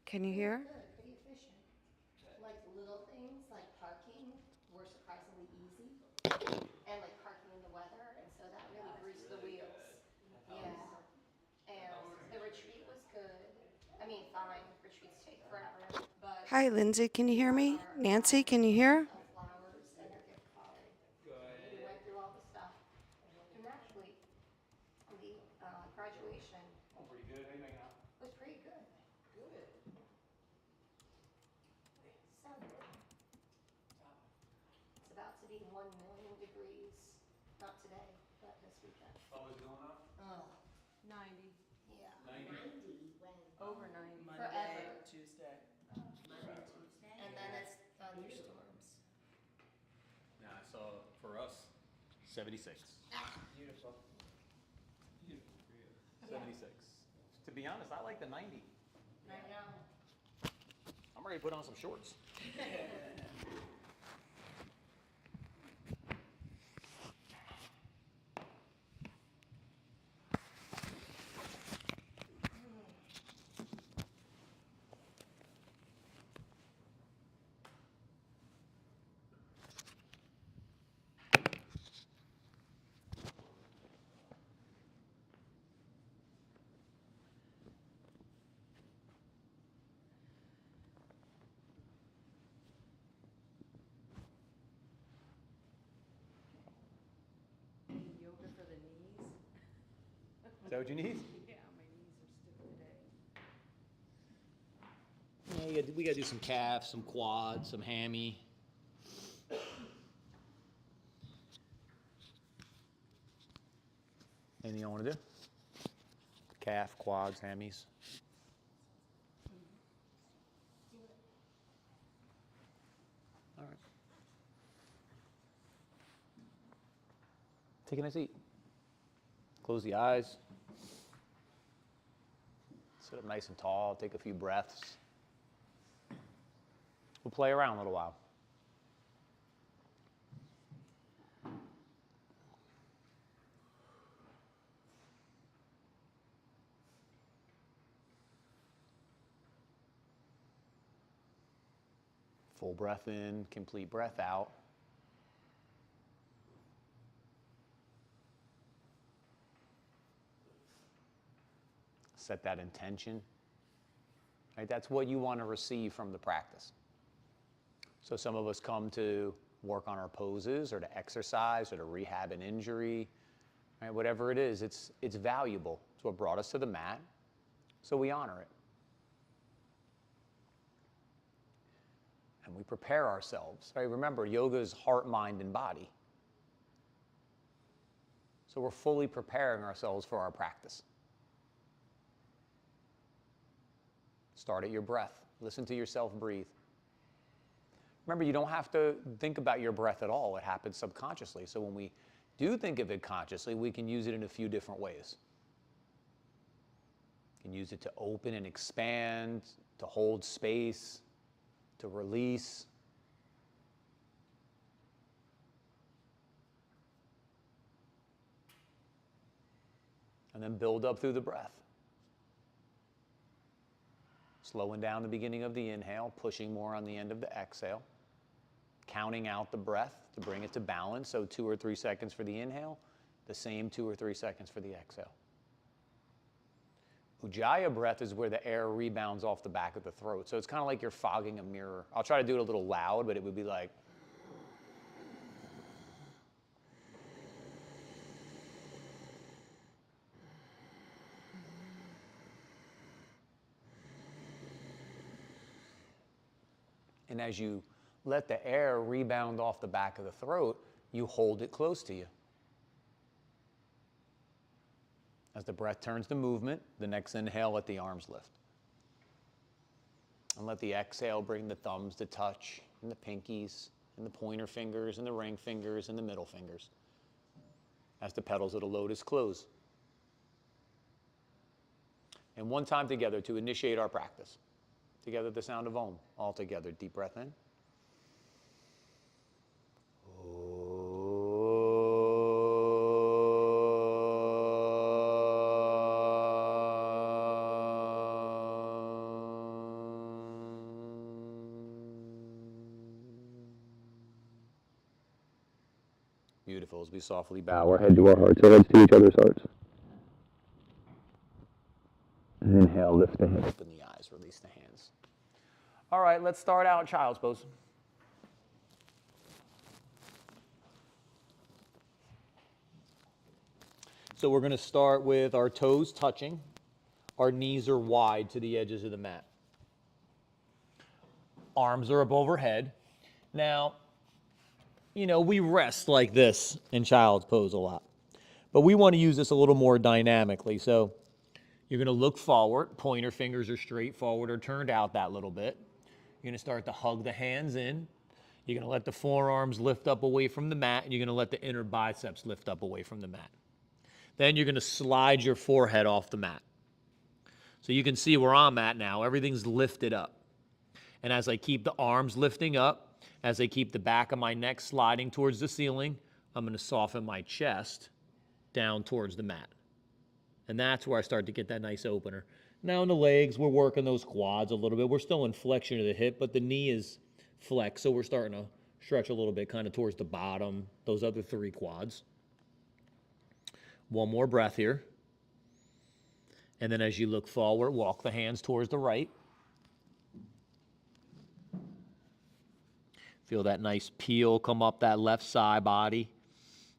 Can you hear? Good, pretty efficient. Like little things like parking were surprisingly easy, and like parking in the weather, and so that really greased the wheels. Yeah, and the retreat was good. I mean, fine, retreats take forever, but Hi, Lindsay. Can you hear for me? our Nancy, can you hear? flowers and your gift card, we went through all the stuff, and actually, the graduation was pretty good. So it's about to be 1,000,000 degrees. Not today, but this weekend. Oh, 90, yeah. 90 when? over 90. Forever. Tuesday. Monday, Tuesday? And then it's thunderstorms. Yeah, I saw for us 76. Beautiful. 76. To be honest, I like the 90. I know. I'm ready to put on some shorts. Yoga for the knees. Is that what you need? Yeah, my knees are stiff today. Yeah, we got to do some calves, some quads, some hammy. Anything you want to do? Calf, quads, hammies. All right. Take a nice seat. Close the eyes. Sit up nice and tall. Take a few breaths. We'll play around a little while. Full breath in, complete breath out. Set that intention. Right? That's what you want to receive from the practice. So some of us come to work on our poses or to exercise or to rehab an injury. Right? Whatever it is, it's valuable. It's what brought us to the mat. So we honor it. And we prepare ourselves. Right? Remember, yoga is heart, mind, and body. So we're fully preparing ourselves for our practice. Start at your breath. Listen to yourself breathe. Remember, you don't have to think about your breath at all. It happens subconsciously. So when we do think of it consciously, we can use it in a few different ways. You can use it to open and expand, to hold space, to release. And then build up through the breath. Slowing down the beginning of the inhale, pushing more on the end of the exhale. Counting out the breath to bring it to balance. So 2 or 3 seconds for the inhale, the same 2 or 3 seconds for the exhale. Ujjayi breath is where the air rebounds off the back of the throat. So it's kind of like you're fogging a mirror. I'll try to do it a little loud, but it would be like. And as you let the air rebound off the back of the throat, you hold it close to you. As the breath turns to movement, the next inhale, let the arms lift. And let the exhale bring the thumbs to touch, and the pinkies, and the pointer fingers, and the ring fingers, and the middle fingers. As the petals of the lotus close. And one time together to initiate our practice. Together, the sound of Om. All together, deep breath in. Beautiful. As we softly bow our head to our hearts, our heads to each other's hearts. And inhale, lift the head, open the eyes, release the hands. All right, let's start out child's pose. So we're going to start with our toes touching. Our knees are wide to the edges of the mat. Arms are up overhead. Now, you know, we rest like this in child's pose a lot. But we want to use this a little more dynamically. So you're going to look forward. Pointer fingers are straight forward or turned out that little bit. You're going to start to hug the hands in. You're going to let the forearms lift up away from the mat, and you're going to let the inner biceps lift up away from the mat. Then you're going to slide your forehead off the mat. So you can see where I'm at now. Everything's lifted up. And as I keep the arms lifting up, as I keep the back of my neck sliding towards the ceiling, I'm going to soften my chest down towards the mat. And that's where I start to get that nice opener. Now in the legs, we're working those quads a little bit. We're still in flexion of the hip, but the knee is flexed. So we're starting to stretch a little bit kind of towards the bottom, those other 3 quads. One more breath here. And then as you look forward, walk the hands towards the right. Feel that nice peel come up that left side body.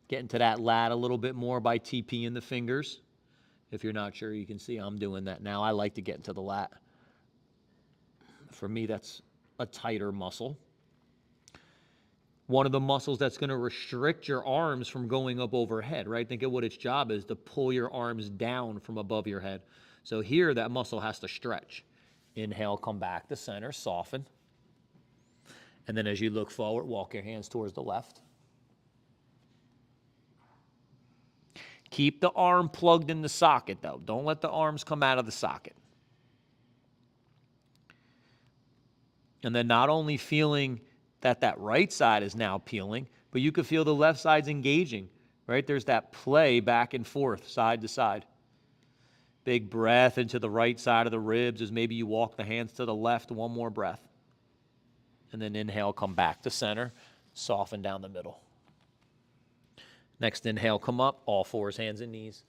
Get into that lat a little bit more by TPing the fingers. If you're not sure, you can see I'm doing that now. I like to get into the lat. For me, that's a tighter muscle. One of the muscles that's going to restrict your arms from going up overhead, right? Think of what its job is, to pull your arms down from above your head. So here, that muscle has to stretch. Inhale, come back to center, soften. And then as you look forward, walk your hands towards the left. Keep the arm plugged in the socket, though. Don't let the arms come out of the socket. And then not only feeling that right side is now peeling, but you could feel the left side's engaging, right? There's that play back and forth, side to side. Big breath into the right side of the ribs as maybe you walk the hands to the left. One more breath. And then inhale, come back to center, soften down the middle. Next inhale, come up, all 4s, hands and knees.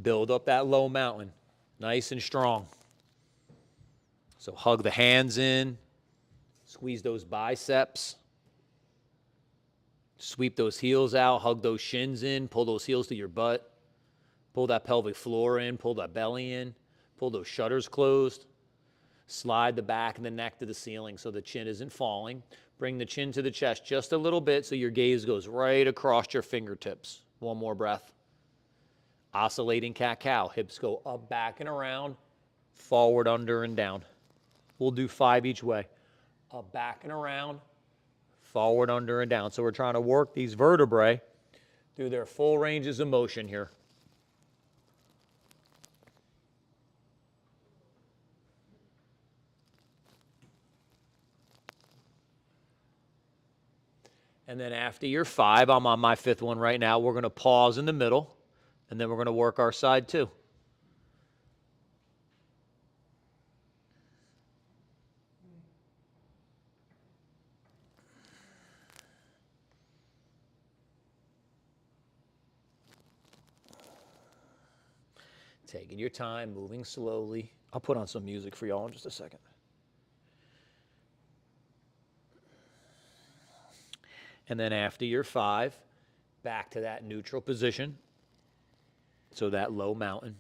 Build up that low mountain, nice and strong. So hug the hands in, squeeze those biceps, sweep those heels out, hug those shins in, pull those heels to your butt, pull that pelvic floor in, pull that belly in, pull those shutters closed. Slide the back and the neck to the ceiling so the chin isn't falling. Bring the chin to the chest just a little bit so your gaze goes right across your fingertips. One more breath. Oscillating cat-cow. Hips go up, back, and around. Forward, under, and down. We'll do 5 each way. Up, back, and around. Forward, under, and down. So we're trying to work these vertebrae through their full ranges of motion here. And then after your 5, I'm on my 5th one right now, we're going to pause in the middle, and then we're going to work our side 2. Taking your time, moving slowly. I'll put on some music for y'all in just a second. And then after your 5, back to that neutral position. So that low mountain.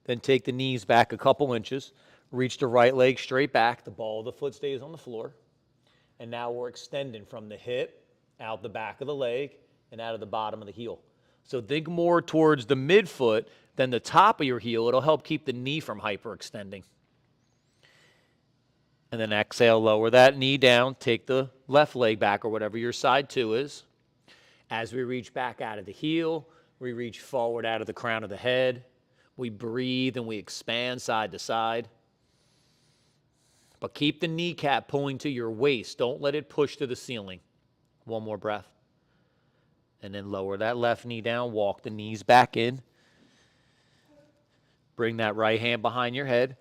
Then take the knees back a couple inches. Reach the right leg straight back. The ball of the foot stays on the floor. And now we're extending from the hip, out the back of the leg, and out of the bottom of the heel. So think more towards the midfoot than the top of your heel. It'll help keep the knee from hyperextending. And then exhale, lower that knee down. Take the left leg back or whatever your side 2 is. As we reach back out of the heel, we reach forward out of the crown of the head. We breathe and we expand side to side. But keep the kneecap pulling to your waist. Don't let it push to the ceiling. One more breath. And then lower that left knee down. Walk the knees back in. Bring that right hand behind your head.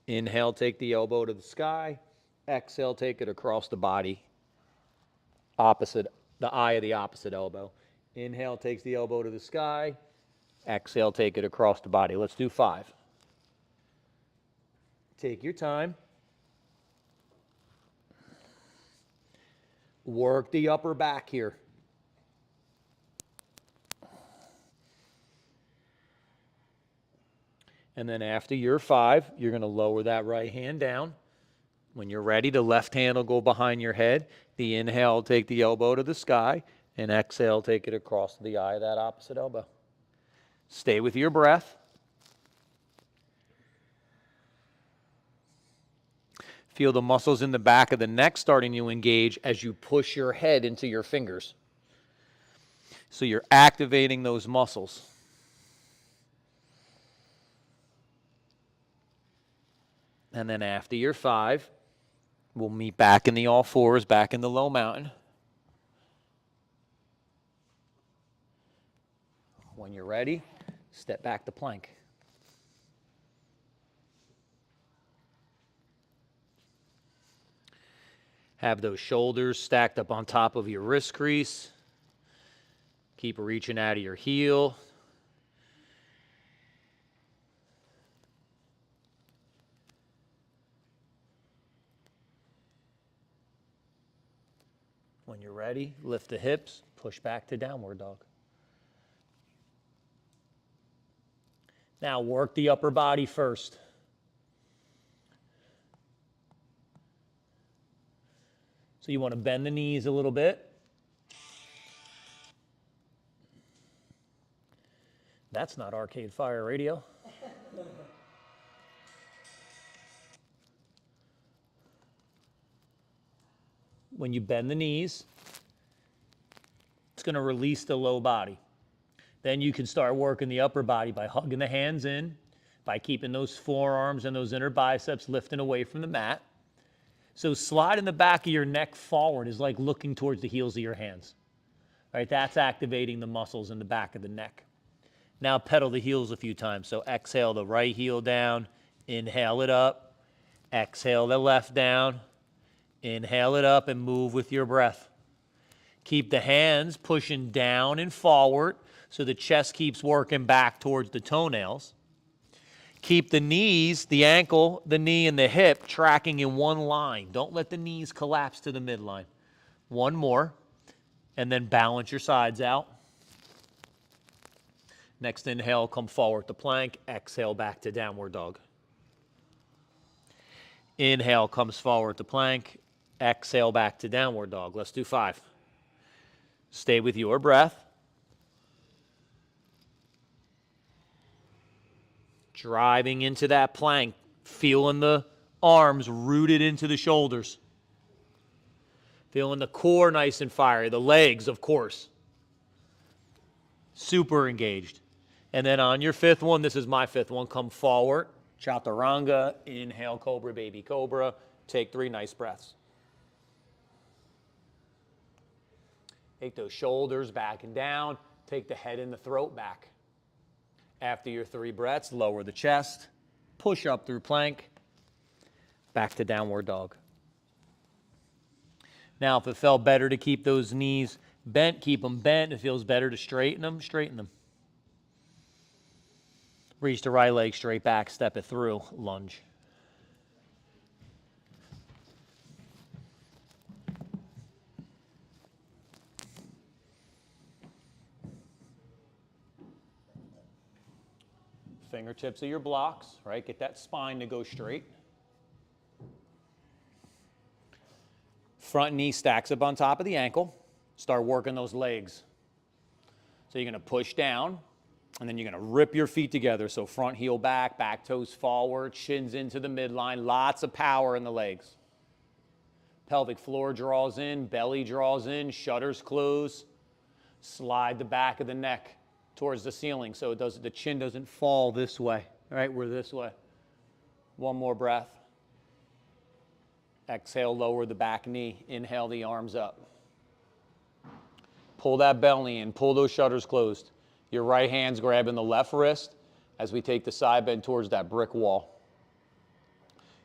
Inhale, take the elbow to the sky. Exhale, take it across the body, opposite, the eye of the opposite elbow. Inhale, takes the elbow to the sky. Exhale, take it across the body. Let's do 5. Take your time. Work the upper back here. And then after your 5, you're going to lower that right hand down. When you're ready, the left hand will go behind your head. The inhale, take the elbow to the sky. And exhale, take it across the eye of that opposite elbow. Stay with your breath. Feel the muscles in the back of the neck starting to engage as you push your head into your fingers. So you're activating those muscles. And then after your 5, we'll meet back in the all fours, back in the low mountain. When you're ready, step back to plank. Have those shoulders stacked up on top of your wrist crease. Keep reaching out of your heel. When you're ready, lift the hips, push back to downward dog. Now work the upper body first. So you want to bend the knees a little bit. That's not Arcade Fire Radio. When you bend the knees, it's going to release the low body. Then you can start working the upper body by hugging the hands in, by keeping those forearms and those inner biceps lifting away from the mat. So sliding the back of your neck forward is like looking towards the heels of your hands. Right? That's activating the muscles in the back of the neck. Now pedal the heels a few times. So exhale the right heel down, inhale it up, exhale the left down, inhale it up and move with your breath. Keep the hands pushing down and forward so the chest keeps working back towards the toenails. Keep the knees, the ankle, the knee, and the hip tracking in one line. Don't let the knees collapse to the midline. One more, and then balance your sides out. Next inhale, come forward to plank. Exhale, back to downward dog. Inhale comes forward to plank. Exhale, back to downward dog. Let's do 5. Stay with your breath. Driving into that plank, feeling the arms rooted into the shoulders. Feeling the core nice and fiery, the legs, of course. Super engaged. And then on your 5th one, this is my 5th one, come forward, chaturanga, inhale, cobra, baby cobra. Take 3 nice breaths. Take those shoulders back and down. Take the head and the throat back. After your 3 breaths, lower the chest, push up through plank, back to downward dog. Now, if it felt better to keep those knees bent, keep them bent. If it feels better to straighten them, straighten them. Reach the right leg straight back, step it through, lunge. Fingertips of your blocks, right? Get that spine to go straight. Front knee stacks up on top of the ankle. Start working those legs. So you're going to push down, and then you're going to rip your feet together. So front heel back, back toes forward, shins into the midline. Lots of power in the legs. Pelvic floor draws in, belly draws in, shutters close. Slide the back of the neck towards the ceiling so the chin doesn't fall this way. All right, we're this way. One more breath. Exhale, lower the back knee. Inhale the arms up. Pull that belly in, pull those shutters closed. Your right hand's grabbing the left wrist as we take the side bend towards that brick wall.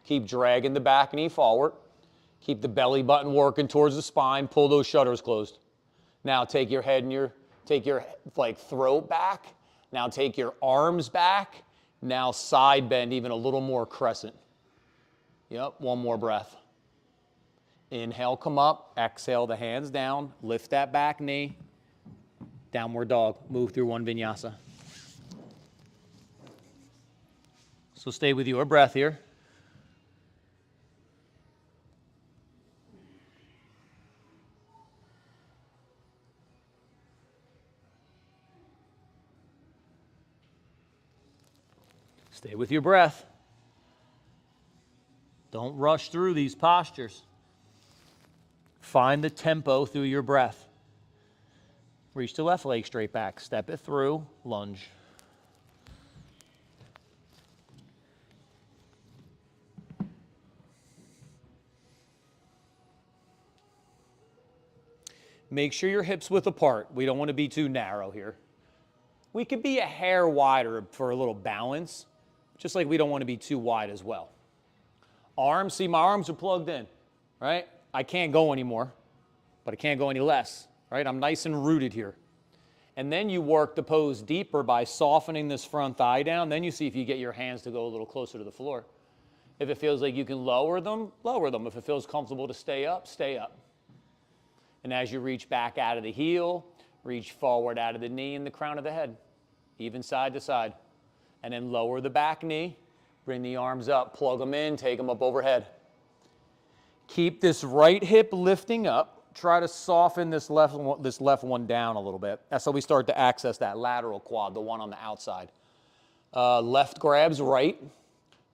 Keep dragging the back knee forward. Keep the belly button working towards the spine. Pull those shutters closed. Now take your head and take your like throat back. Now take your arms back. Now side bend even a little more crescent. Yep, one more breath. Inhale, come up. Exhale, the hands down. Lift that back knee. Downward dog. Move through one vinyasa. So stay with your breath here. Stay with your breath. Don't rush through these postures. Find the tempo through your breath. Reach the left leg straight back. Step it through. Lunge. Make sure your hips width apart. We don't want to be too narrow here. We could be a hair wider for a little balance, just like we don't want to be too wide as well. Arms, see my arms are plugged in, right? I can't go anymore, but I can't go any less, right? I'm nice and rooted here. And then you work the pose deeper by softening this front thigh down. Then you see if you get your hands to go a little closer to the floor. If it feels like you can lower them, lower them. If it feels comfortable to stay up, stay up. And as you reach back out of the heel, reach forward out of the knee and the crown of the head, even side to side. And then lower the back knee, bring the arms up, plug them in, take them up overhead. Keep this right hip lifting up. Try to soften this left one down a little bit. That's how we start to access that lateral quad, the one on the outside. Left grabs right.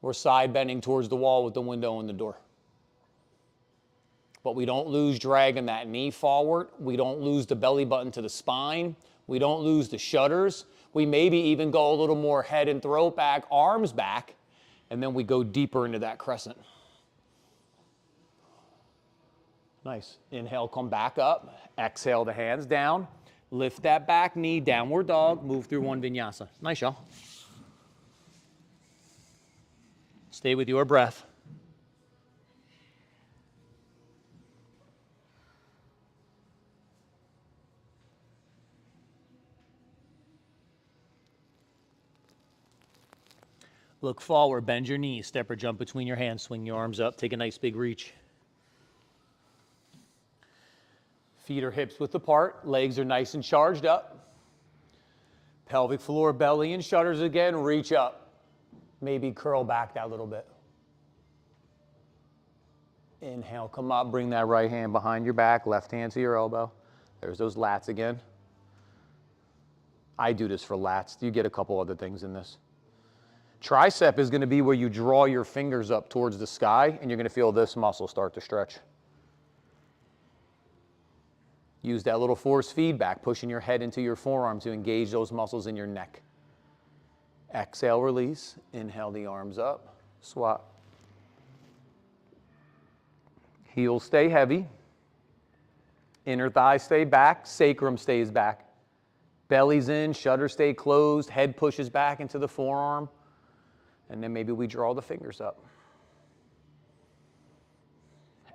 We're side bending towards the wall with the window and the door. But we don't lose dragging that knee forward. We don't lose the belly button to the spine. We don't lose the shutters. We maybe even go a little more head and throat back, arms back, and then we go deeper into that crescent. Nice. Inhale, come back up. Exhale, the hands down. Lift that back knee, downward dog. Move through one vinyasa. Nice, y'all. Stay with your breath. Look forward, bend your knees, step or jump between your hands, swing your arms up, take a nice big reach. Feet are hips width apart, legs are nice and charged up. Pelvic floor, belly and shutters again, reach up. Maybe curl back that little bit. Inhale, come up, bring that right hand behind your back, left hand to your elbow. There's those lats again. I do this for lats. You get a couple other things in this. Tricep is going to be where you draw your fingers up towards the sky, and you're going to feel this muscle start to stretch. Use that little force feedback, pushing your head into your forearm to engage those muscles in your neck. Exhale, release. Inhale the arms up. Swap. Heels stay heavy. Inner thighs stay back. Sacrum stays back. Belly's in. Shutters stay closed. Head pushes back into the forearm. And then maybe we draw the fingers up.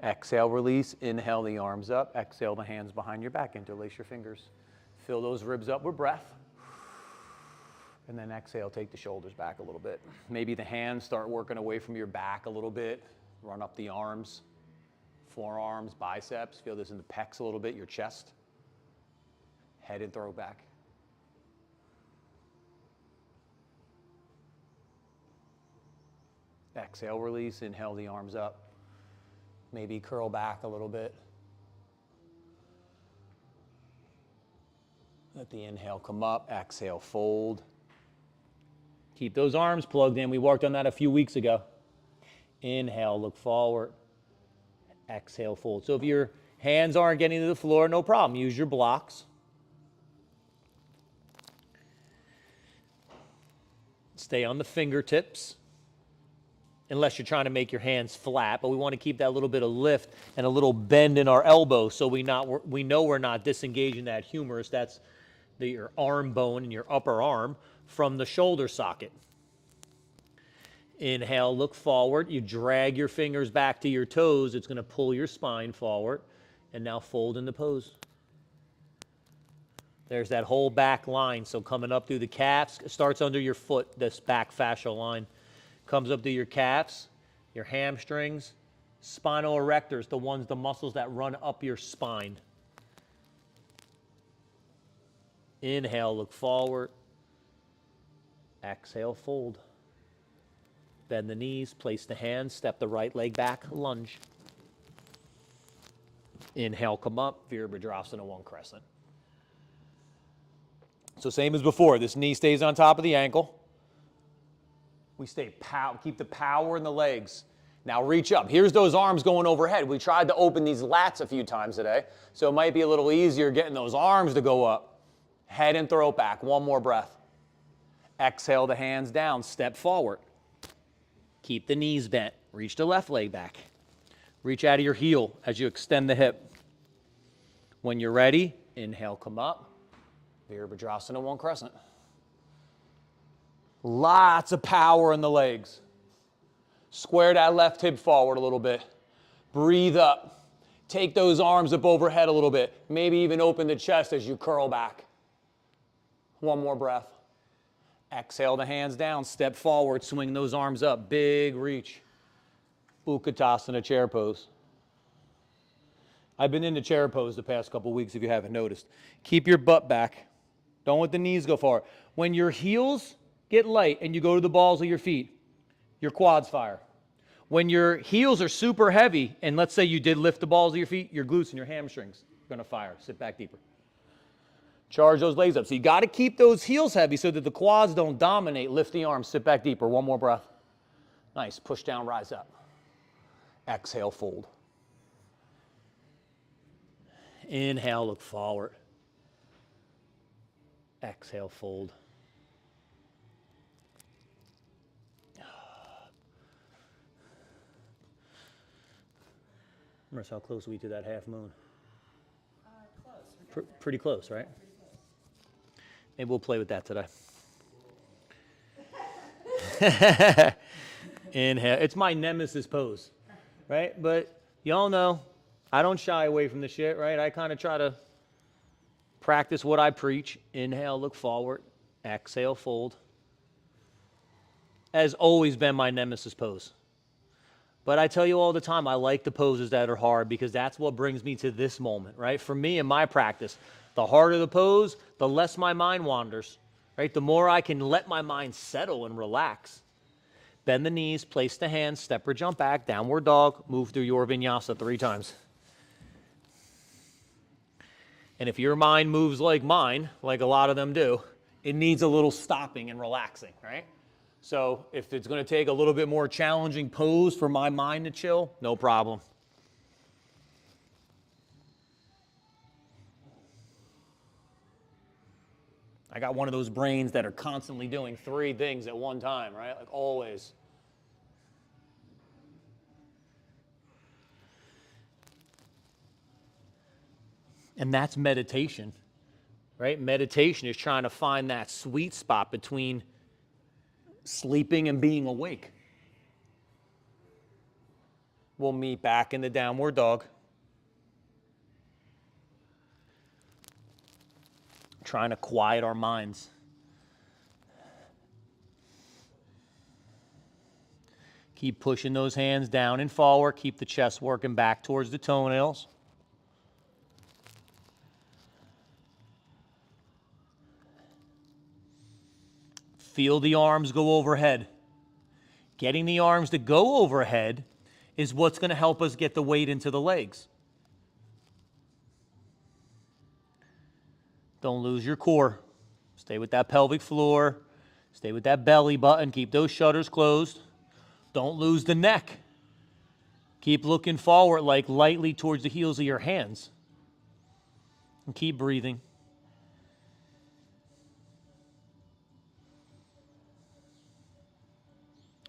Exhale, release. Inhale the arms up. Exhale the hands behind your back. Interlace your fingers. Fill those ribs up with breath. And then exhale, take the shoulders back a little bit. Maybe the hands start working away from your back a little bit. Run up the arms, forearms, biceps. Feel this in the pecs a little bit, your chest. Head and throw back. Exhale, release. Inhale the arms up. Maybe curl back a little bit. Let the inhale come up. Exhale, fold. Keep those arms plugged in. We worked on that a few weeks ago. Inhale, look forward. Exhale, fold. So if your hands aren't getting to the floor, no problem. Use your blocks. Stay on the fingertips, unless you're trying to make your hands flat, but we want to keep that little bit of lift and a little bend in our elbow so we know we're not disengaging that humerus. That's your arm bone in your upper arm from the shoulder socket. Inhale, look forward. You drag your fingers back to your toes. It's going to pull your spine forward. And now fold into pose. There's that whole back line. So coming up through the calves, it starts under your foot, this back fascial line. Comes up through your calves, your hamstrings, spinal erectors, the muscles that run up your spine. Inhale, look forward. Exhale, fold. Bend the knees, place the hands, step the right leg back, lunge. Inhale, come up, Virabhadrasana, one crescent. So same as before, this knee stays on top of the ankle. We keep the power in the legs. Now reach up. Here's those arms going overhead. We tried to open these lats a few times today, so it might be a little easier getting those arms to go up. Head and throat back, one more breath. Exhale the hands down, step forward. Keep the knees bent. Reach the left leg back. Reach out of your heel as you extend the hip. When you're ready, inhale, come up. Virabhadrasana, one crescent. Lots of power in the legs. Square that left hip forward a little bit. Breathe up. Take those arms up overhead a little bit. Maybe even open the chest as you curl back. One more breath. Exhale the hands down. Step forward. Swing those arms up. Big reach. Utkatasana, chair pose. I've been in the chair pose the past couple weeks if you haven't noticed. Keep your butt back. Don't let the knees go forward. When your heels get light and you go to the balls of your feet, your quads fire. When your heels are super heavy, and let's say you did lift the balls of your feet, your glutes and your hamstrings are going to fire. Sit back deeper. Charge those legs up. So you got to keep those heels heavy so that the quads don't dominate. Lift the arms. Sit back deeper. One more breath. Nice. Push down, rise up. Exhale, fold. Inhale, look forward. Exhale, fold. Marissa, how close are we to that half moon? Close. Pretty close, right? Maybe we'll play with that today. Inhale. It's my nemesis pose, right? But y'all know I don't shy away from the shit, right? I kind of try to practice what I preach. Inhale, look forward. Exhale, fold. Has always been my nemesis pose. But I tell you all the time, I like the poses that are hard because that's what brings me to this moment, right? For me in my practice, the harder the pose, the less my mind wanders, right? The more I can let my mind settle and relax. Bend the knees, place the hands, step or jump back, downward dog, move through your vinyasa 3 times. And if your mind moves like mine, like a lot of them do, it needs a little stopping and relaxing, right? So if it's going to take a little bit more challenging pose for my mind to chill, no problem. I got one of those brains that are constantly doing 3 things at one time, right? Like always. And that's meditation, right? Meditation is trying to find that sweet spot between sleeping and being awake. We'll meet back in the downward dog. Trying to quiet our minds. Keep pushing those hands down and forward. Keep the chest working back towards the toenails. Feel the arms go overhead. Getting the arms to go overhead is what's going to help us get the weight into the legs. Don't lose your core. Stay with that pelvic floor. Stay with that belly button. Keep those shutters closed. Don't lose the neck. Keep looking forward, like lightly towards the heels of your hands. And keep breathing.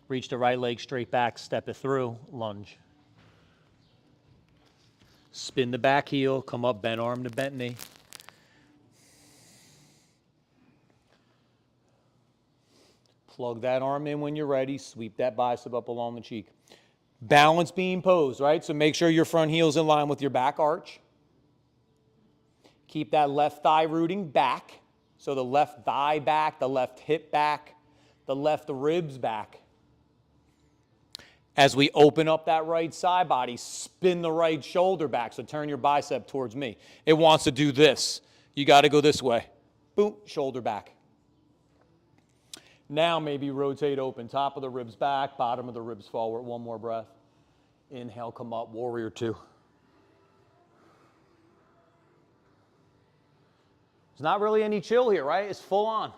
Reach the right leg straight back, step it through, lunge. Spin the back heel, come up, bent arm to bent knee. Plug that arm in when you're ready. Sweep that bicep up along the cheek. Balance beam pose, right? So make sure your front heel's in line with your back arch. Keep that left thigh rooting back. So the left thigh back, the left hip back, the left ribs back. As we open up that right side body, spin the right shoulder back. So turn your bicep towards me. It wants to do this. You got to go this way. Boom, shoulder back. Now maybe rotate open. Top of the ribs back, bottom of the ribs forward. One more breath. Inhale, come up, warrior two. There's not really any chill here, right? It's full on.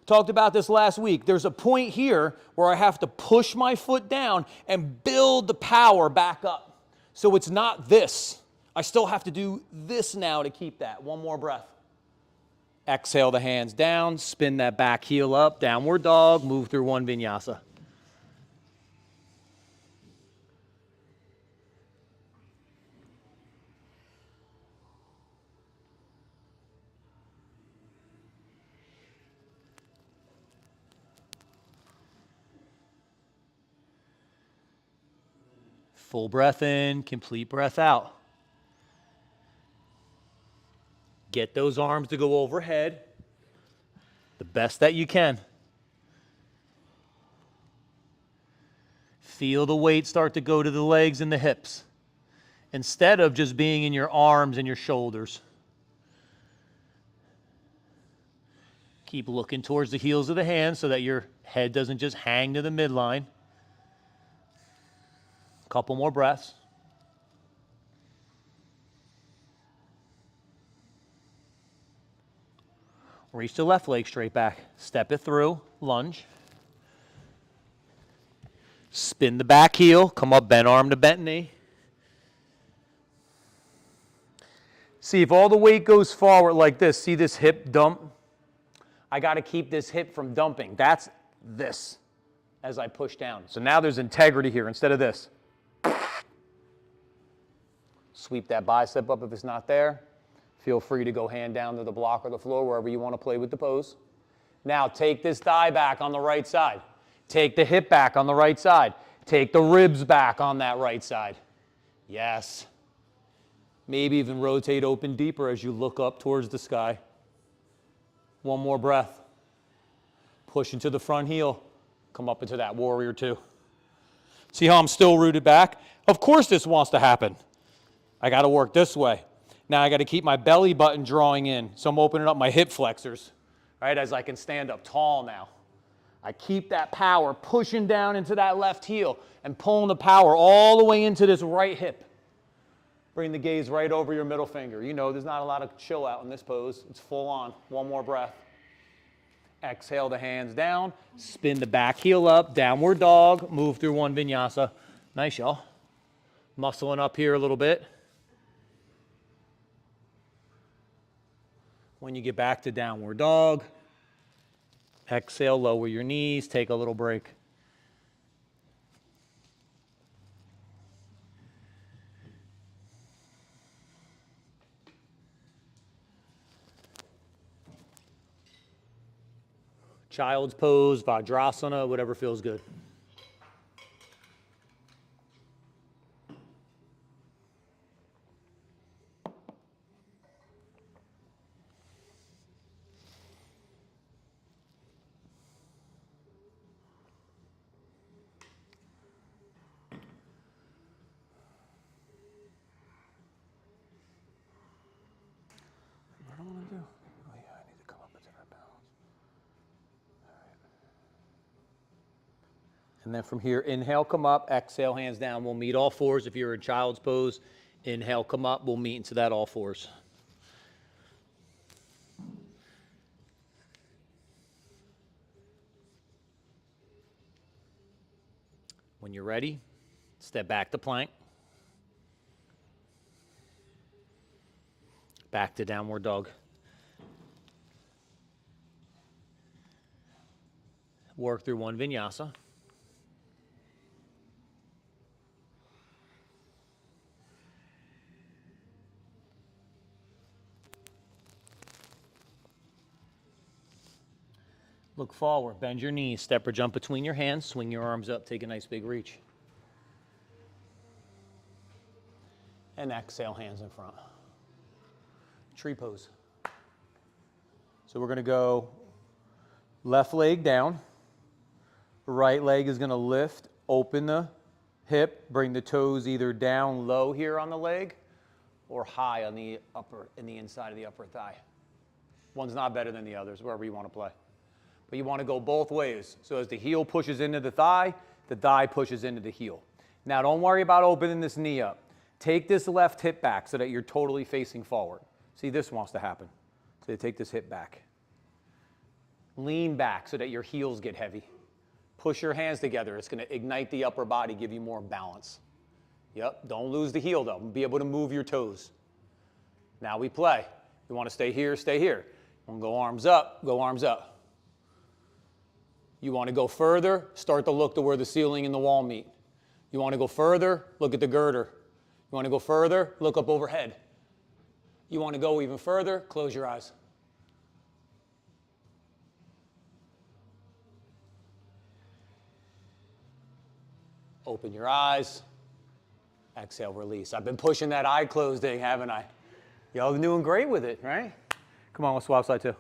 Talked about this last week. There's a point here where I have to push my foot down and build the power back up. So it's not this. I still have to do this now to keep that. One more breath. Exhale the hands down, spin that back heel up, downward dog, move through one vinyasa. Full breath in, complete breath out. Get those arms to go overhead the best that you can. Feel the weight start to go to the legs and the hips instead of just being in your arms and your shoulders. Keep looking towards the heels of the hands so that your head doesn't just hang to the midline. Couple more breaths. Reach the left leg straight back. Step it through, lunge. Spin the back heel, come up, bent arm to bent knee. See, if all the weight goes forward like this, see this hip dump? I got to keep this hip from dumping. That's this as I push down. So now there's integrity here instead of this. Sweep that bicep up if it's not there. Feel free to go hand down to the block or the floor, wherever you want to play with the pose. Now take this thigh back on the right side. Take the hip back on the right side. Take the ribs back on that right side. Yes. Maybe even rotate open deeper as you look up towards the sky. One more breath. Push into the front heel. Come up into that warrior two. See how I'm still rooted back? Of course this wants to happen. I got to work this way. Now I got to keep my belly button drawing in. So I'm opening up my hip flexors, right, as I can stand up tall now. I keep that power pushing down into that left heel and pulling the power all the way into this right hip. Bring the gaze right over your middle finger. You know there's not a lot of chill out in this pose. It's full on. One more breath. Exhale the hands down. Spin the back heel up. Downward dog. Move through one vinyasa. Nice, y'all. Muscling up here a little bit. When you get back to downward dog, exhale, lower your knees, take a little break. Child's pose, Vajrasana, whatever feels good. And then from here, inhale, come up, exhale, hands down. We'll meet all fours. If you're in child's pose, inhale, come up. We'll meet into that all fours. When you're ready, step back to plank. Back to downward dog. Work through one vinyasa. look forward, bend your knees, step or jump between your hands, swing your arms up, take a nice big reach. And exhale, hands in front. Tree pose. So we're gonna go left leg down, right leg is gonna lift, open the hip, bring the toes either down low here on the leg or high on the upper, in the inside of the upper thigh. One's not better than the others, wherever you want to play. But you want to go both ways. So as the heel pushes into the thigh pushes into the heel. Now don't worry about opening this knee up. Take this left hip back so that you're totally facing forward. See, this wants to happen. So you take this hip back. Lean back so that your heels get heavy. Push your hands together. It's going to ignite the upper body, give you more balance. Yep, don't lose the heel though. Be able to move your toes. Now we play. You want to stay here, stay here. You want to go arms up, go arms up. You want to go further, start to look to where the ceiling and the wall meet. You want to go further, look at the girder. You want to go further, look up overhead. You want to go even further, close your eyes. Open your eyes. Exhale, release. I've been pushing that eye closed thing, haven't I? Y'all doing great with it, right? Come on, let's swap side too.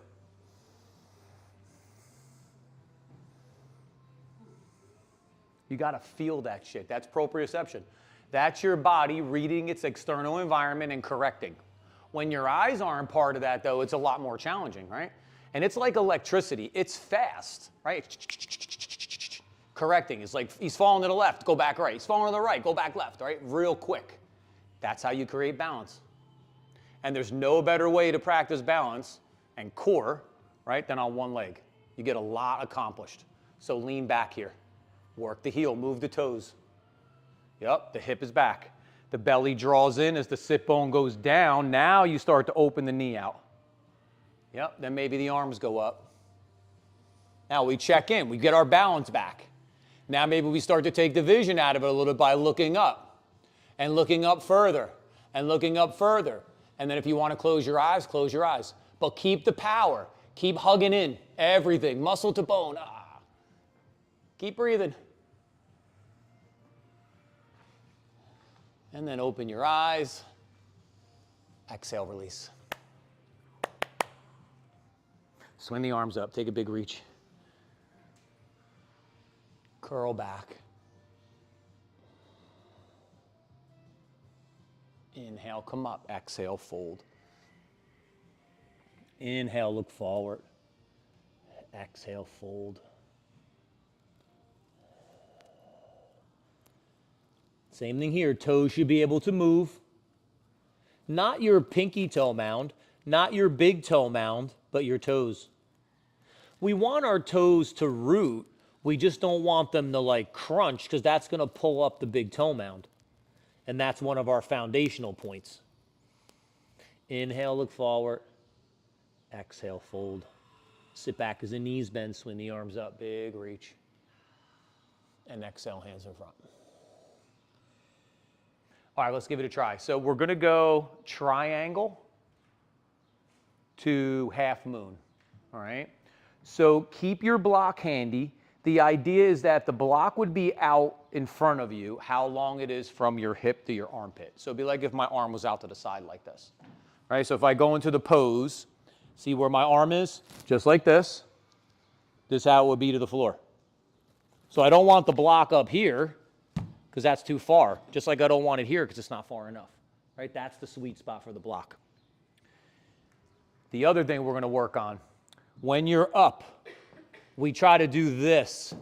You got to feel that shit. That's proprioception. That's your body reading its external environment and correcting. When your eyes aren't part of that, though, it's a lot more challenging, right? And it's like electricity. It's fast, right? Correcting is like he's falling to the left, go back right. He's falling to the right, go back left, right? Real quick. That's how you create balance. And there's no better way to practice balance and core, right, than on one leg. You get a lot accomplished. So lean back here. Work the heel, move the toes. Yep, the hip is back. The belly draws in as the sit bone goes down. Now you start to open the knee out. Yep, then maybe the arms go up. Now we check in, we get our balance back. Now maybe we start to take the vision out of it a little bit by looking up and looking up further and looking up further. And then if you want to close your eyes, close your eyes. But keep the power. Keep hugging in everything, muscle to bone. Keep breathing. And then open your eyes. Exhale, release. Swing the arms up. Take a big reach. Curl back. Inhale, come up. Exhale, fold. Inhale, look forward. Exhale, fold. Same thing here. Toes should be able to move. Not your pinky toe mound, not your big toe mound, but your toes. We want our toes to root. We just don't want them to like crunch because that's going to pull up the big toe mound. And that's one of our foundational points. Inhale, look forward. Exhale, fold. Sit back as the knees bend, swing the arms up, big reach. And exhale, hands in front. All right, let's give it a try. So we're going to go triangle to half moon, all right? So keep your block handy. The idea is that the block would be out in front of you, how long it is from your hip to your armpit. So it'd be like if my arm was out to the side like this, right? So if I go into the pose, see where my arm is? Just like this. This is how it would be to the floor. So I don't want the block up here because that's too far. Just like I don't want it here because it's not far enough, right? That's the sweet spot for the block. The other thing we're going to work on, when you're up, we try to do this,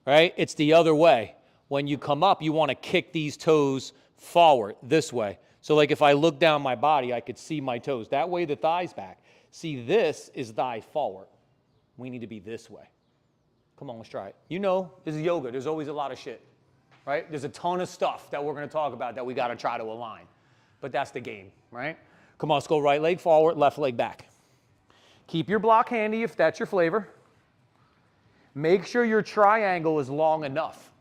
right? It's the other way. When you come up, you want to kick these toes forward this way. So like if I look down my body, I could see my toes. That way the thigh's back. See, this is thigh forward. We need to be this way. Come on, let's try it. You know, this is yoga. There's always a lot of shit, right? There's a ton of stuff that we're going to talk about that we got to try to align. But that's the game, right? Come on, let's go right leg forward, left leg back. Keep your block handy if that's your flavor. Make sure your triangle is long enough.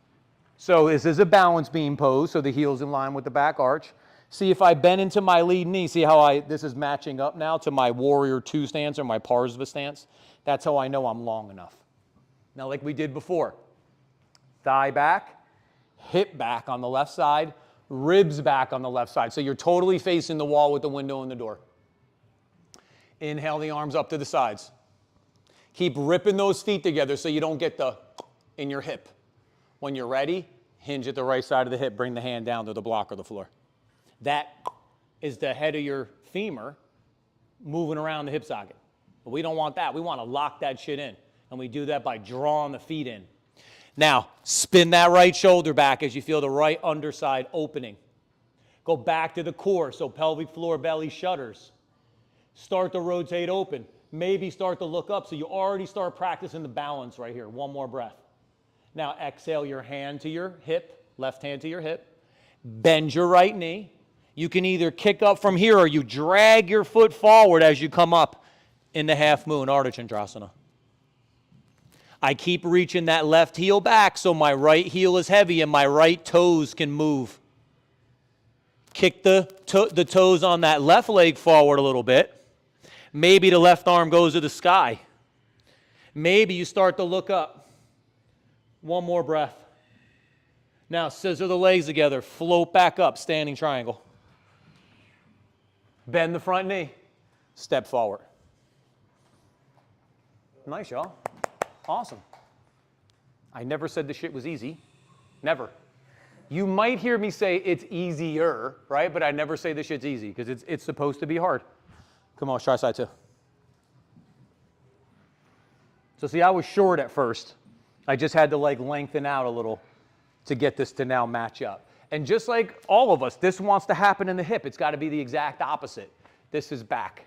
So this is a balance beam pose, so the heel's in line with the back arch. See if I bend into my lead knee, see how this is matching up now to my warrior 2 stance or my Parsva stance? That's how I know I'm long enough. Now, like we did before, thigh back, hip back on the left side, ribs back on the left side. So you're totally facing the wall with the window and the door. Inhale the arms up to the sides. Keep ripping those feet together so you don't get the in your hip. When you're ready, hinge at the right side of the hip. Bring the hand down to the block or the floor. That is the head of your femur moving around the hip socket. But we don't want that. We want to lock that shit in. And we do that by drawing the feet in. Now, spin that right shoulder back as you feel the right underside opening. Go back to the core, so pelvic floor belly shudders. Start to rotate open. Maybe start to look up, so you already start practicing the balance right here. One more breath. Now exhale your hand to your hip, left hand to your hip. Bend your right knee. You can either kick up from here or you drag your foot forward as you come up in the half moon, Ardha Chandrasana. I keep reaching that left heel back so my right heel is heavy and my right toes can move. Kick the toes on that left leg forward a little bit. Maybe the left arm goes to the sky. Maybe you start to look up. One more breath. Now scissor the legs together, float back up, standing triangle. Bend the front knee, step forward. Nice, y'all. Awesome. I never said this shit was easy. Never. You might hear me say it's easier, right? But I never say this shit's easy because it's supposed to be hard. Come on, let's try side two. So see, I was short at first. I just had to like lengthen out a little to get this to now match up. And just like all of us, this wants to happen in the hip. It's got to be the exact opposite. This is back.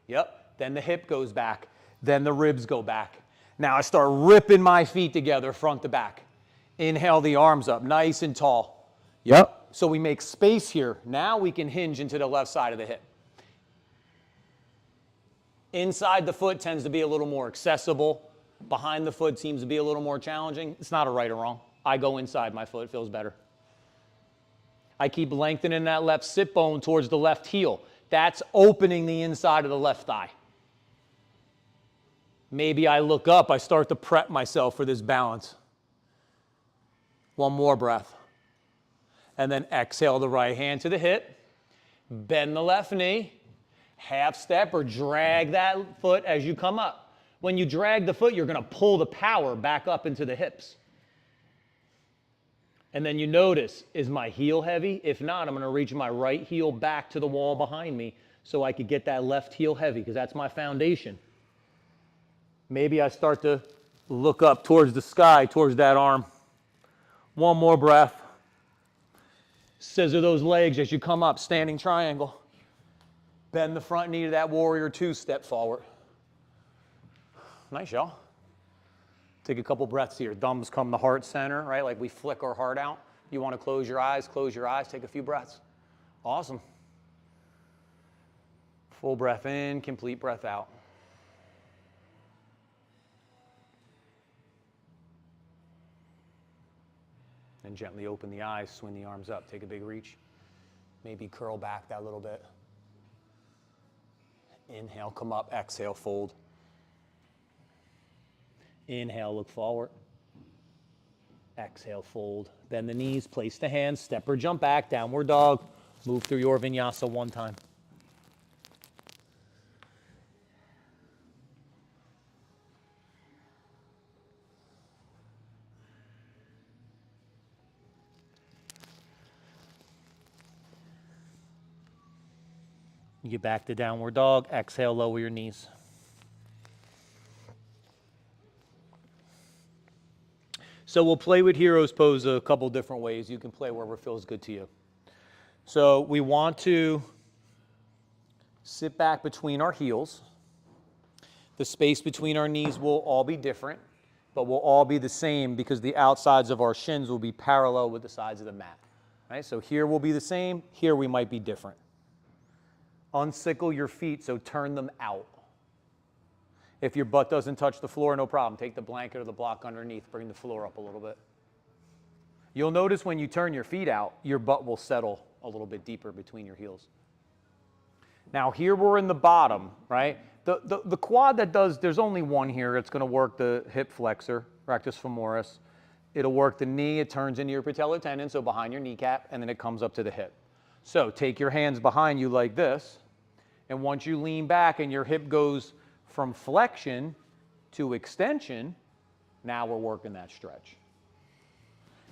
Yep. Then the hip goes back. Then the ribs go back. Now I start ripping my feet together front to back. Inhale the arms up, nice and tall. Yep. So we make space here. Now we can hinge into the left side of the hip. Inside the foot tends to be a little more accessible. Behind the foot seems to be a little more challenging. It's not a right or wrong. I go inside my foot, it feels better. I keep lengthening that left sit bone towards the left heel. That's opening the inside of the left thigh. Maybe I look up, I start to prep myself for this balance. One more breath. And then exhale the right hand to the hip. Bend the left knee. Half step or drag that foot as you come up. When you drag the foot, you're going to pull the power back up into the hips. And then you notice, is my heel heavy? If not, I'm going to reach my right heel back to the wall behind me so I could get that left heel heavy because that's my foundation. Maybe I start to look up towards the sky, towards that arm. One more breath. Scissor those legs as you come up, standing triangle. Bend the front knee to that warrior two, step forward. Nice, y'all. Take a couple breaths here. Thumbs come to heart center, right? Like we flick our heart out. You want to close your eyes, take a few breaths. Awesome. Full breath in, complete breath out. And gently open the eyes, swing the arms up, take a big reach. Maybe curl back that little bit. Inhale, come up, exhale, fold. Inhale, look forward. Exhale, fold. Bend the knees, place the hands, step or jump back, downward dog. Move through your vinyasa one time. You get back to downward dog. Exhale, lower your knees. So we'll play with Hero's Pose a couple different ways. You can play wherever feels good to you. So we want to sit back between our heels. The space between our knees will all be different, but will all be the same because the outsides of our shins will be parallel with the sides of the mat. Right? So here will be the same. Here we might be different. Unsickle your feet, so turn them out. If your butt doesn't touch the floor, no problem. Take the blanket or the block underneath, bring the floor up a little bit. You'll notice when you turn your feet out, your butt will settle a little bit deeper between your heels. Now here we're in the bottom, right? The quad that does, there's only one here. It's going to work the hip flexor. rectus femoris. It'll work the knee, it turns into your patellar tendon, so behind your kneecap, and then it comes up to the hip. So take your hands behind you like this, and once you lean back and your hip goes from flexion to extension, now we're working that stretch.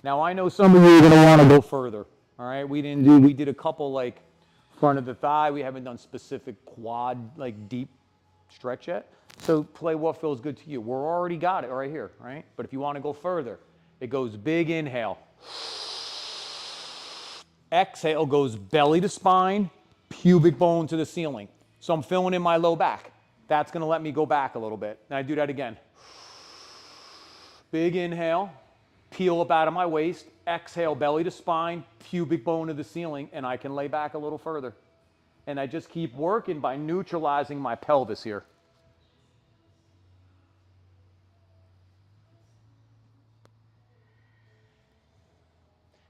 Now I know some of you are going to want to go further, all right? We did a couple like front of the thigh. We haven't done specific quad, like deep stretch yet. So play what feels good to you. We're already got it right here, right? But if you want to go further, it goes big inhale. Exhale goes belly to spine, pubic bone to the ceiling. So I'm filling in my low back. That's going to let me go back a little bit. And I do that again. Big inhale, peel up out of my waist. Exhale, belly to spine, pubic bone to the ceiling, and I can lay back a little further. And I just keep working by neutralizing my pelvis here.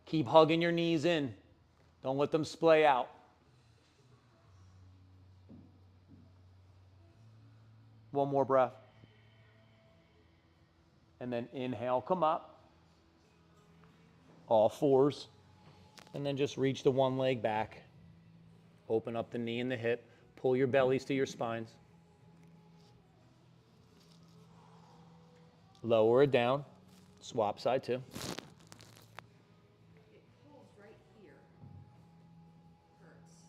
Keep hugging your knees in. Don't let them splay out. One more breath. And then inhale, come up. All fours. And then just reach the one leg back. Open up the knee and the hip. Pull your bellies to your spines. Lower it down. Swap side too. It pulls right here. Hurts.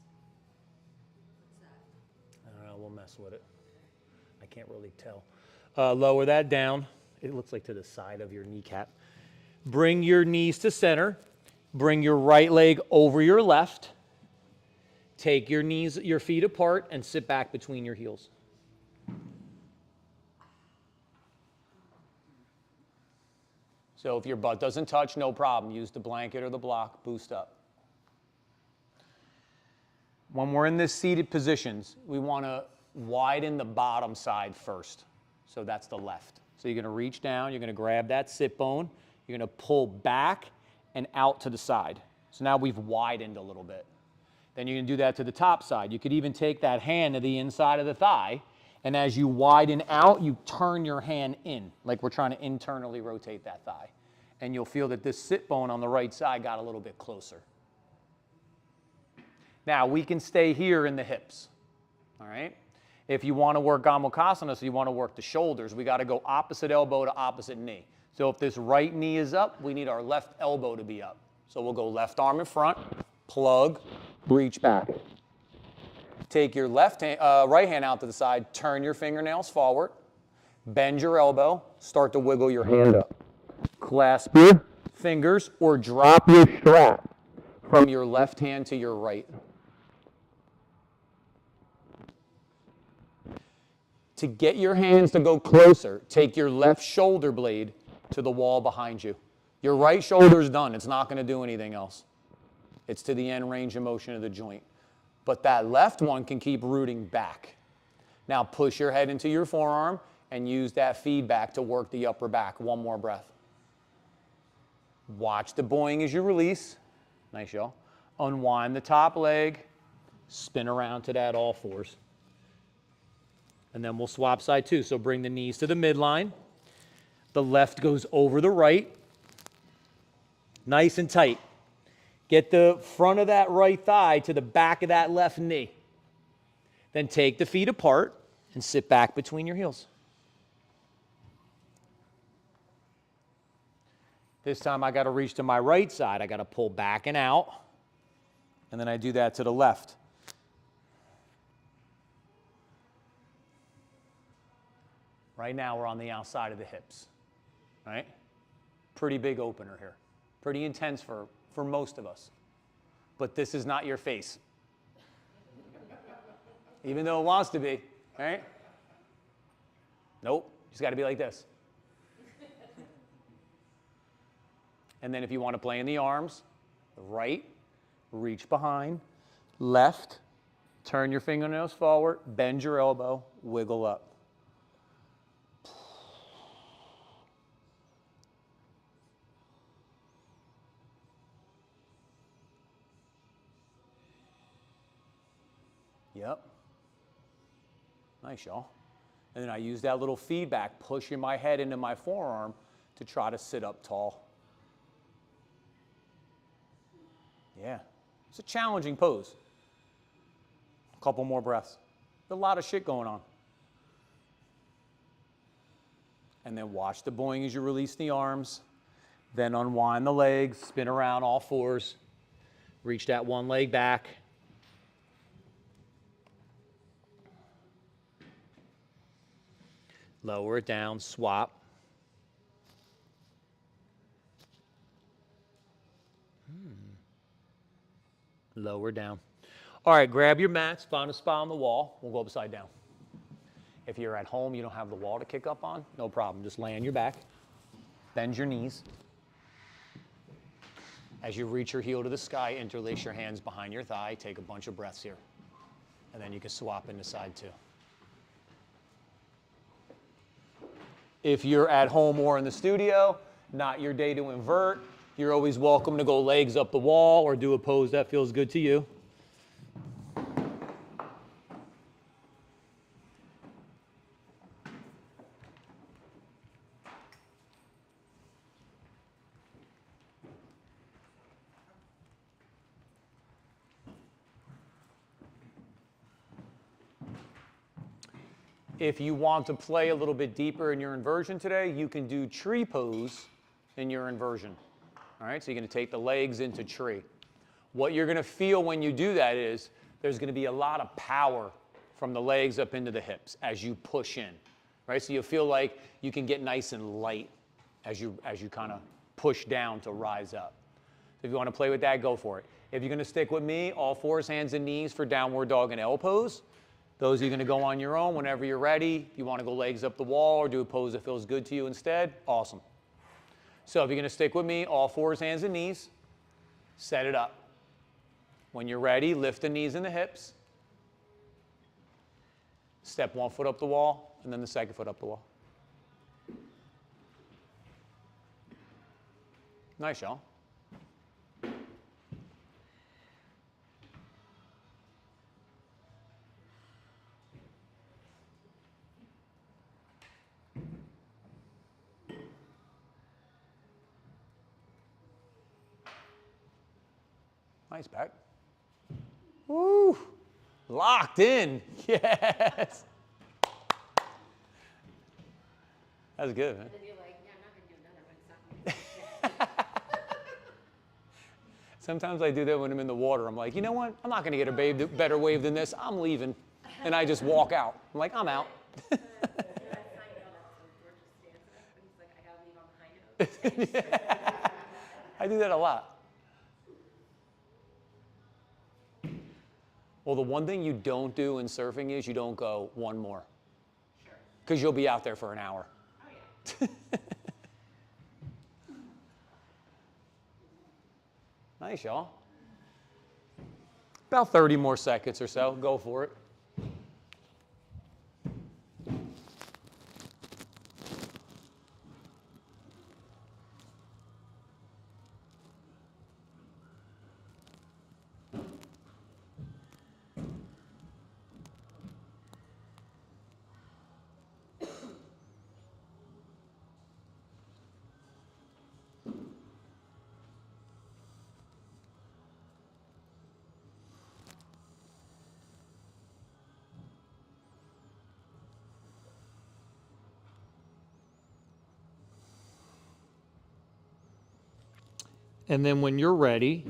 What's that? I don't know, we'll mess with it. I can't really tell. Lower that down. It looks like to the side of your kneecap. Bring your knees to center. Bring your right leg over your left. Take your knees, your feet apart, and sit back between your heels. So if your butt doesn't touch, no problem. Use the blanket or the block, boost up. When we're in this seated positions, we want to widen the bottom side first. So that's the left. So you're going to reach down, you're going to grab that sit bone, you're going to pull back and out to the side. So now we've widened a little bit. Then you can do that to the top side. You could even take that hand to the inside of the thigh, and as you widen out, you turn your hand in, like we're trying to internally rotate that thigh. And you'll feel that this sit bone on the right side got a little bit closer. Now, we can stay here in the hips, all right? If you want to work Gomukhasana, so you want to work the shoulders, we got to go opposite elbow to opposite knee. So if this right knee is up, we need our left elbow to be up. So we'll go left arm in front, plug, reach back. Take your right hand out to the side, turn your fingernails forward, bend your elbow, start to wiggle your hand up. Clasp your fingers or drop your strap from your left hand to your right. To get your hands to go closer, take your left shoulder blade to the wall behind you. Your right shoulder's done. It's not going to do anything else. It's to the end range of motion of the joint. But that left one can keep rooting back. Now push your head into your forearm and use that feedback to work the upper back. One more breath. Watch the buoying as you release. Nice, y'all. Unwind the top leg. Spin around to that all fours. And then we'll swap side too. So bring the knees to the midline. The left goes over the right. Nice and tight. Get the front of that right thigh to the back of that left knee. Then take the feet apart and sit back between your heels. This time I got to reach to my right side. I got to pull back and out. And then I do that to the left. Right now we're on the outside of the hips. Right? Pretty big opener here. Pretty intense for most of us. But this is not your face. Even though it wants to be, right? Nope, just got to be like this. And then if you want to play in the arms, right, reach behind, left, turn your fingernails forward, bend your elbow, wiggle up. Yep. Nice, y'all. And then I use that little feedback, pushing my head into my forearm to try to sit up tall. Yeah, it's a challenging pose. A couple more breaths. There's a lot of shit going on. And then watch the boing as you release the arms. Then unwind the legs, spin around all fours. Reach that one leg back. Lower it down, swap. Lower down. All right, grab your mats, find a spot on the wall. We'll go upside down. If you're at home, you don't have the wall to kick up on, no problem. Just lay on your back, bend your knees. As you reach your heel to the sky, interlace your hands behind your thigh, take a bunch of breaths here. And then you can swap into side two. If you're at home or in the studio, not your day to invert, you're always welcome to go legs up the wall or do a pose that feels good to you. If you want to play a little bit deeper in your inversion today, you can do tree pose in your inversion. All right, so you're going to take the legs into tree. What you're going to feel when you do that is there's going to be a lot of power from the legs up into the hips as you push in. Right, so you'll feel like you can get nice and light as you kind of push down to rise up. So if you want to play with that, go for it. If you're going to stick with me, all fours, hands and knees for downward dog and L pose. Those are going to go on your own whenever you're ready. If you want to go legs up the wall or do a pose that feels good to you instead, awesome. So if you're going to stick with me, all fours, hands and knees, set it up. When you're ready, lift the knees and the hips. Step one foot up the wall and then the second foot up the wall. Nice, y'all. Nice back. Woo! Locked in. Yes. That was good, man. And then you're like, yeah, I'm not going to do another one. It's not gonna Sometimes I do that when I'm in the water. I'm like, you know what? I'm not going to get a better wave than this. I'm leaving. And I just walk out. I'm like, I'm out. I I do that a lot. Well, the one thing you don't do in surfing is you don't go one more. Sure. Because you'll be out there for an hour. Oh, yeah. Nice, y'all. About 30 more seconds or so. Go for it. And then when you're ready,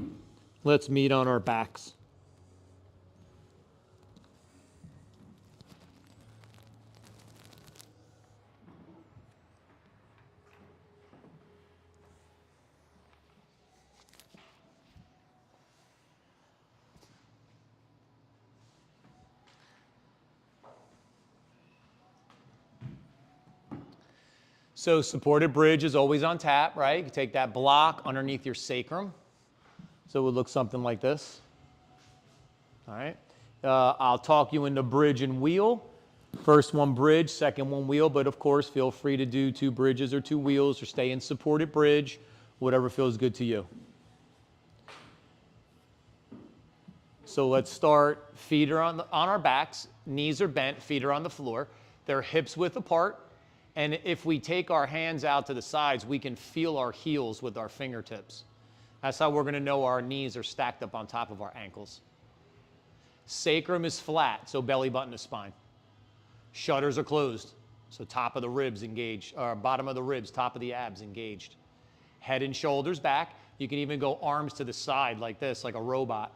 let's meet on our backs. So supported bridge is always on tap, right? You can take that block underneath your sacrum. So it would look something like this. All right. I'll talk you into bridge and wheel. First one bridge, second one wheel, but of course feel free to do two bridges or two wheels or stay in supported bridge, whatever feels good to you. So let's start. Feet are on our backs, knees are bent, feet are on the floor. They're hips width apart. And if we take our hands out to the sides, we can feel our heels with our fingertips. That's how we're going to know our knees are stacked up on top of our ankles. Sacrum is flat, so belly button to spine. Shutters are closed, so top of the ribs engaged, or bottom of the ribs, top of the abs engaged. Head and shoulders back. You can even go arms to the side like this, like a robot.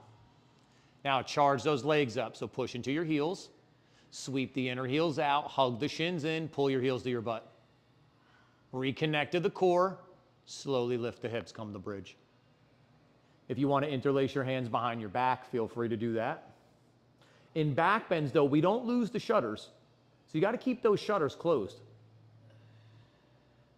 Now charge those legs up, so push into your heels. Sweep the inner heels out, hug the shins in, pull your heels to your butt. Reconnect to the core, slowly lift the hips, come to bridge. If you want to interlace your hands behind your back, feel free to do that. In back bends though, we don't lose the shutters. So you got to keep those shutters closed.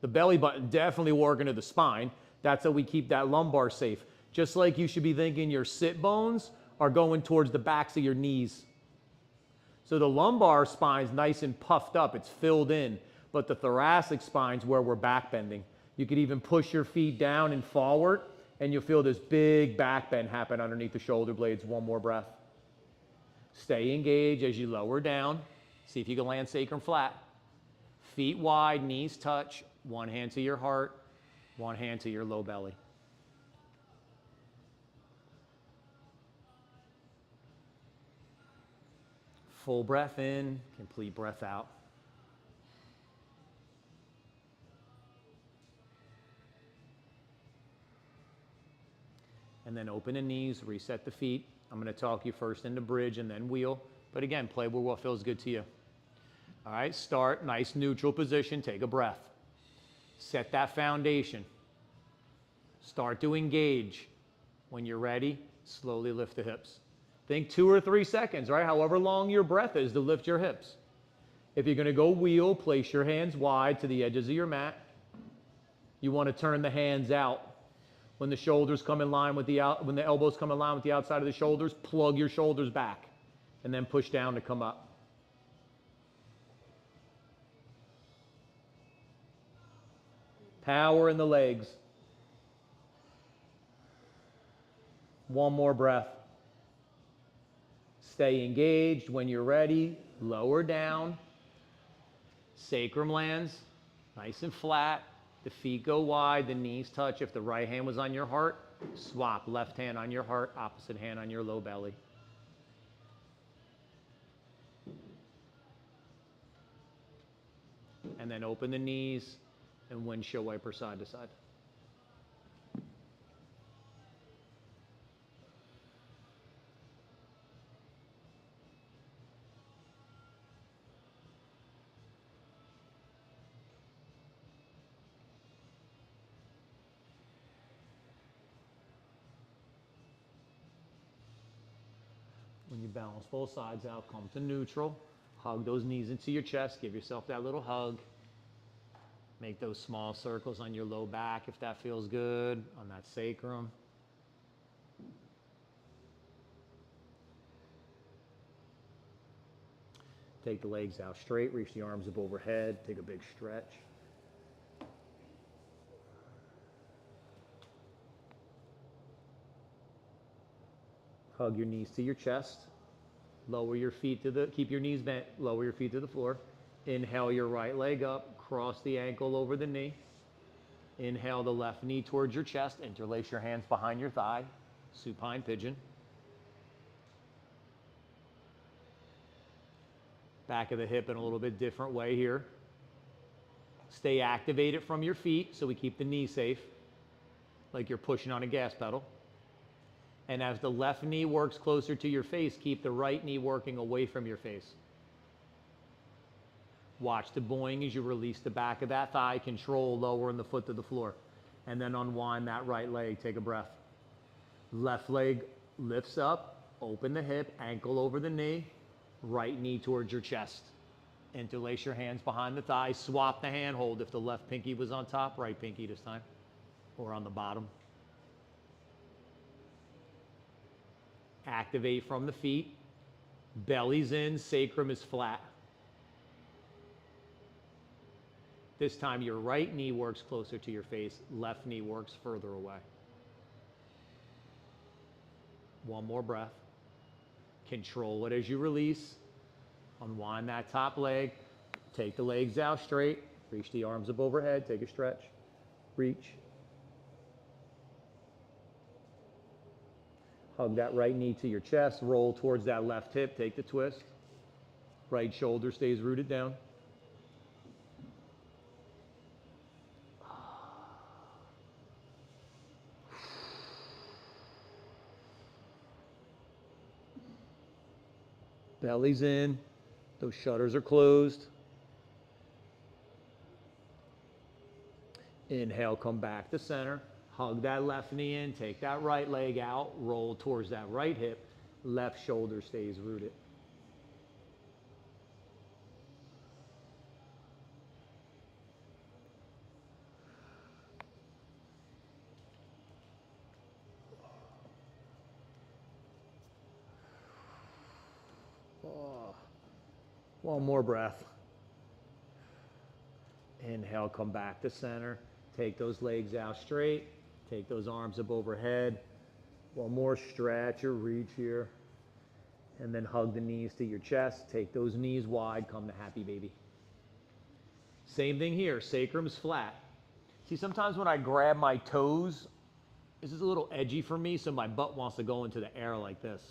The belly button definitely working to the spine. That's how we keep that lumbar safe. Just like you should be thinking your sit bones are going towards the backs of your knees. So the lumbar spine's nice and puffed up, it's filled in, but the thoracic spine's where we're back bending. You could even push your feet down and forward, and you'll feel this big back bend happen underneath the shoulder blades. One more breath. Stay engaged as you lower down. See if you can land sacrum flat. Feet wide, knees touch, one hand to your heart, one hand to your low belly. Full breath in, complete breath out. And then open the knees, reset the feet. I'm going to talk you first into bridge and then wheel. But again, play with what feels good to you. All right, start, nice neutral position, take a breath. Set that foundation. Start to engage. When you're ready, slowly lift the hips. Think 2 or 3 seconds, right? However long your breath is to lift your hips. If you're going to go wheel, place your hands wide to the edges of your mat. You want to turn the hands out. When the shoulders come in line with when the elbows come in line with the outside of the shoulders, plug your shoulders back and then push down to come up. Power in the legs. One more breath. Stay engaged. When you're ready, lower down. Sacrum lands nice and flat. The feet go wide, the knees touch. If the right hand was on your heart, swap left hand on your heart, opposite hand on your low belly. And then open the knees and windshield wiper side to side. When you balance both sides out, come to neutral. Hug those knees into your chest. Give yourself that little hug. Make those small circles on your low back if that feels good, on that sacrum. Take the legs out straight. Reach the arms up overhead. Take a big stretch. Hug your knees to your chest. Lower your feet to keep your knees bent. Lower your feet to the floor. Inhale your right leg up. Cross the ankle over the knee. Inhale the left knee towards your chest. Interlace your hands behind your thigh. Supine pigeon. Back of the hip in a little bit different way here. Stay activated from your feet so we keep the knee safe, like you're pushing on a gas pedal. And as the left knee works closer to your face, keep the right knee working away from your face. Watch the boing as you release the back of that thigh. Control lowering the foot to the floor. And then unwind that right leg. Take a breath. Left leg lifts up. Open the hip. Ankle over the knee. Right knee towards your chest. Interlace your hands behind the thigh. Swap the hand hold. If the left pinky was on top, right pinky this time. Or on the bottom. Activate from the feet. Belly's in, sacrum is flat. This time your right knee works closer to your face, left knee works further away. One more breath. Control it as you release. Unwind that top leg. Take the legs out straight. Reach the arms up overhead, take a stretch. Reach. Hug that right knee to your chest, roll towards that left hip, take the twist. Right shoulder stays rooted down. Belly's in, those shutters are closed. Inhale, come back to center. Hug that left knee in, take that right leg out, roll towards that right hip, left shoulder stays rooted. Oh. One more breath. Inhale, come back to center. Take those legs out straight. Take those arms up overhead. One more stretch or reach here. And then hug the knees to your chest. Take those knees wide, come to happy baby. Same thing here, sacrum's flat. See, sometimes when I grab my toes, this is a little edgy for me, so my butt wants to go into the air like this.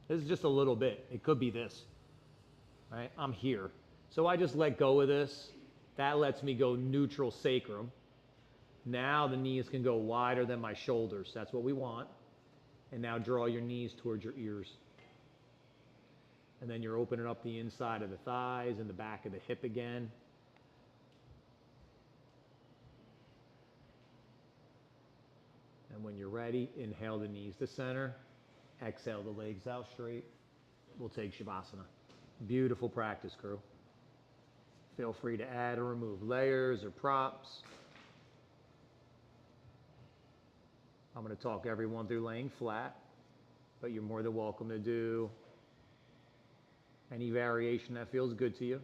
This is just a little bit. It could be this, right? I'm here. So I just let go of this. That lets me go neutral sacrum. Now the knees can go wider than my shoulders. That's what we want. And now draw your knees towards your ears. And then you're opening up the inside of the thighs and the back of the hip again. And when you're ready, inhale the knees to center. Exhale the legs out straight. We'll take Shavasana. Beautiful practice, crew. Feel free to add or remove layers or props. I'm going to talk everyone through laying flat, but you're more than welcome to do any variation that feels good to you.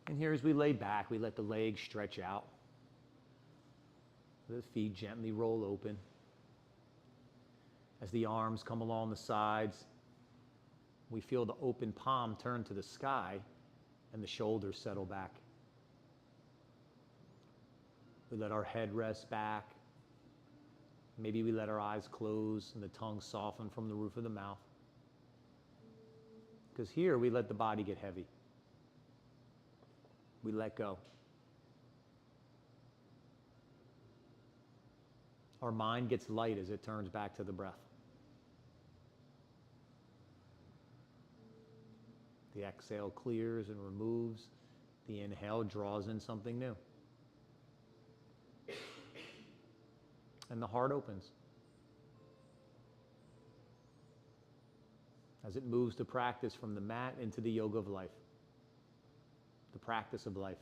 And here as we lay back, we let the legs stretch out. The feet gently roll open. As the arms come along the sides, we feel the open palm turn to the sky and the shoulders settle back. We let our head rest back. Maybe we let our eyes close and the tongue soften from the roof of the mouth. Because here we let the body get heavy. We let go. Our mind gets light as it turns back to the breath. The exhale clears and removes. The inhale draws in something new. And the heart opens. As it moves to practice from the mat into the yoga of life. The practice of life.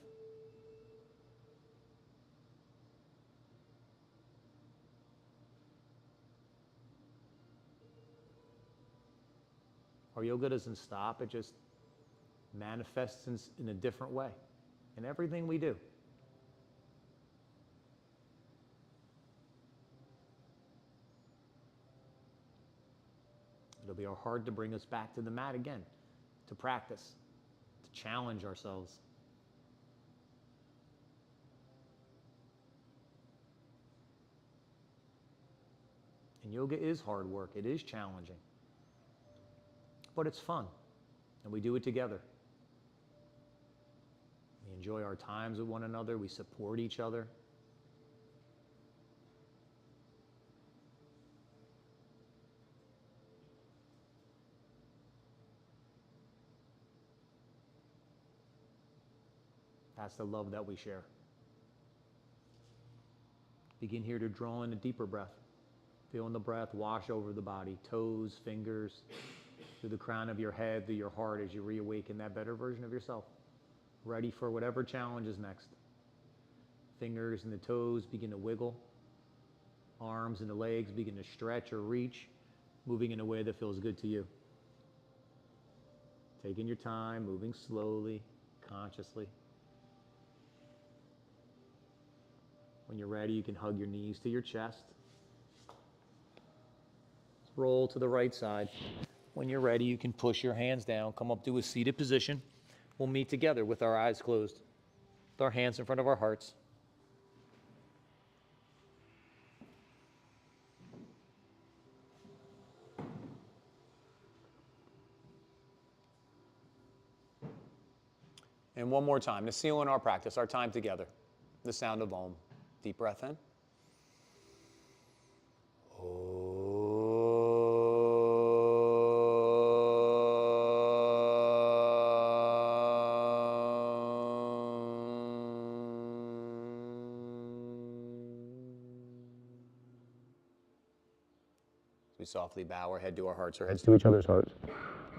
Our yoga doesn't stop, it just manifests in a different way in everything we do. It'll be our heart to bring us back to the mat again, to practice, to challenge ourselves. And yoga is hard work, it is challenging. But it's fun, and we do it together. We enjoy our times with one another, we support each other. That's the love that we share. Begin here to draw in a deeper breath. Feeling the breath wash over the body, toes, fingers, through the crown of your head, through your heart as you reawaken that better version of yourself. Ready for whatever challenge is next. Fingers and the toes begin to wiggle. Arms and the legs begin to stretch or reach, moving in a way that feels good to you. Taking your time, moving slowly, consciously. When you're ready, you can hug your knees to your chest. Roll to the right side. When you're ready, you can push your hands down, come up to a seated position. We'll meet together with our eyes closed, with our hands in front of our hearts. And one more time, to seal in our practice, our time together, the sound of Om. Deep breath in. We softly bow our head to our hearts, our heads to each other's hearts.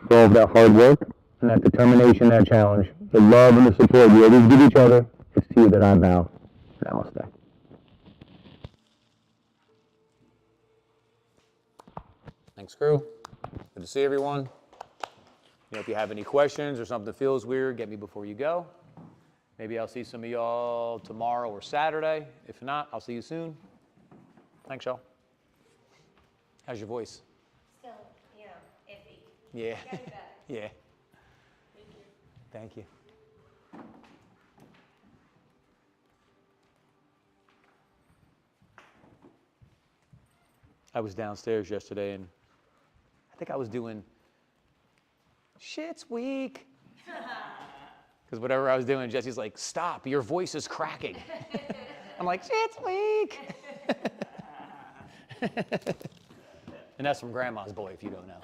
For all of that hard work and that determination, that challenge, the love and the support we always give each other, it's to you that I bow. Namaste. Thanks, crew. Good to see everyone. If you have any questions or something feels weird, get me before you go. Maybe I'll see some of y'all tomorrow or Saturday. If not, I'll see you soon. Thanks, y'all. How's your voice? Still, iffy. Yeah. Getting better. Yeah. Thank you. Thank you. I was downstairs yesterday and I think I was doing shit's weak. Because whatever I was doing, Jesse's like, stop, your voice is cracking. I'm like, shit's weak. And that's from Grandma's Boy, if you don't know.